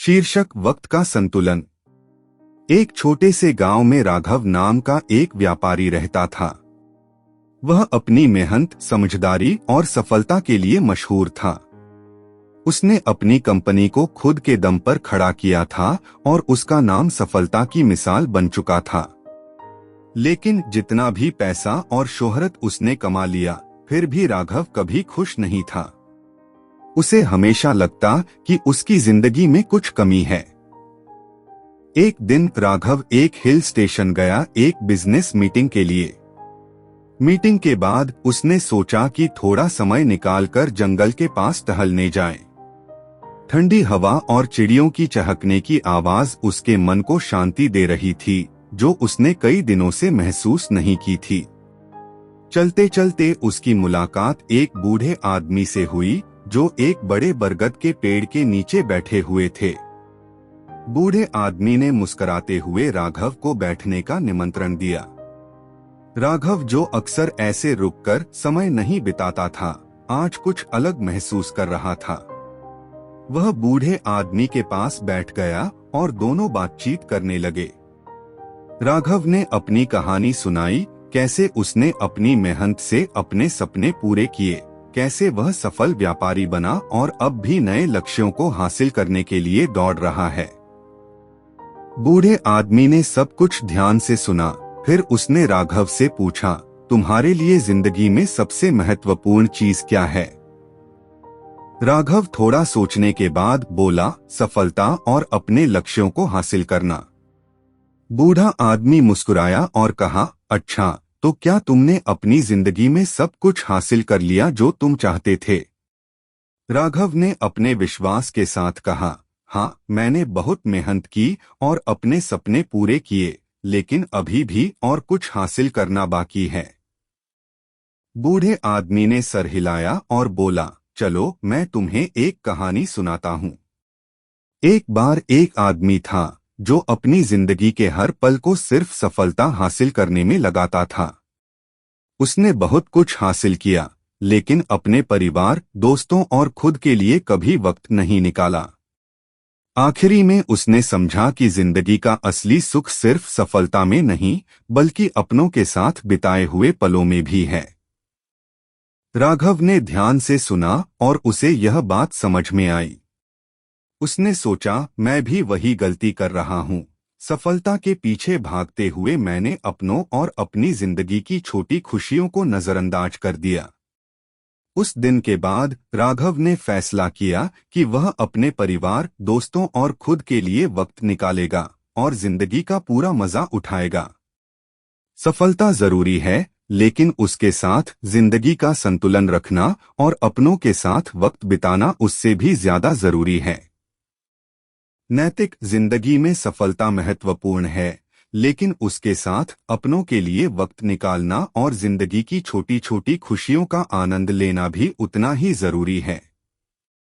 शीर्षक वक्त का संतुलन। एक छोटे से गांव में राघव नाम का एक व्यापारी रहता था। वह अपनी मेहनत, समझदारी और सफलता के लिए मशहूर था। उसने अपनी कंपनी को खुद के दम पर खड़ा किया था और उसका नाम सफलता की मिसाल बन चुका था। लेकिन जितना भी पैसा और शोहरत उसने कमा लिया, फिर भी राघव कभी खुश नहीं था। उसे हमेशा लगता कि उसकी जिंदगी में कुछ कमी है। एक दिन राघव एक हिल स्टेशन गया एक बिजनेस मीटिंग के लिए। मीटिंग के बाद उसने सोचा कि थोड़ा समय निकालकर जंगल के पास टहलने जाएं। ठंडी हवा और चिड़ियों की चहकने की आवाज उसके मन को शांति दे रही थी, जो उसने कई दिनों से महसूस नहीं की थी। चलते चलते उसकी मुलाकात एक बूढ़े आदमी से हुई, जो एक बड़े बरगद के पेड़ के नीचे बैठे हुए थे। बूढ़े आदमी ने मुस्कुराते हुए राघव को बैठने का निमंत्रण दिया। राघव, जो अक्सर ऐसे रुककर समय नहीं बिताता था, आज कुछ अलग महसूस कर रहा था। वह बूढ़े आदमी के पास बैठ गया और दोनों बातचीत करने लगे। राघव ने अपनी कहानी सुनाई, कैसे उसने अपनी मेहनत से अपने सपने पूरे किए, कैसे वह सफल व्यापारी बना और अब भी नए लक्ष्यों को हासिल करने के लिए दौड़ रहा है। बूढ़े आदमी ने सब कुछ ध्यान से सुना। फिर उसने राघव से पूछा, तुम्हारे लिए जिंदगी में सबसे महत्वपूर्ण चीज क्या है? राघव थोड़ा सोचने के बाद बोला, सफलता और अपने लक्ष्यों को हासिल करना। बूढ़ा आदमी मुस्कुराया और कहा, अच्छा, तो क्या तुमने अपनी जिंदगी में सब कुछ हासिल कर लिया जो तुम चाहते थे? राघव ने अपने विश्वास के साथ कहा, हाँ, मैंने बहुत मेहनत की और अपने सपने पूरे किए, लेकिन अभी भी और कुछ हासिल करना बाकी है। बूढ़े आदमी ने सर हिलाया और बोला, चलो मैं तुम्हें एक कहानी सुनाता हूँ। एक बार एक आदमी था जो अपनी जिंदगी के हर पल को सिर्फ सफलता हासिल करने में लगाता था। उसने बहुत कुछ हासिल किया, लेकिन अपने परिवार, दोस्तों और खुद के लिए कभी वक्त नहीं निकाला। आखिरी में उसने समझा कि जिंदगी का असली सुख सिर्फ सफलता में नहीं, बल्कि अपनों के साथ बिताए हुए पलों में भी है। राघव ने ध्यान से सुना और उसे यह बात समझ में आई। उसने सोचा, मैं भी वही गलती कर रहा हूँ। सफलता के पीछे भागते हुए मैंने अपनों और अपनी जिंदगी की छोटी खुशियों को नजरअंदाज कर दिया। उस दिन के बाद राघव ने फैसला किया कि वह अपने परिवार, दोस्तों और खुद के लिए वक्त निकालेगा और जिंदगी का पूरा मजा उठाएगा। सफलता जरूरी है, लेकिन उसके साथ जिंदगी का संतुलन रखना और अपनों के साथ वक्त बिताना उससे भी ज्यादा जरूरी है। नैतिक जिंदगी में सफलता महत्वपूर्ण है, लेकिन उसके साथ अपनों के लिए वक्त निकालना और जिंदगी की छोटी छोटी खुशियों का आनंद लेना भी उतना ही जरूरी है।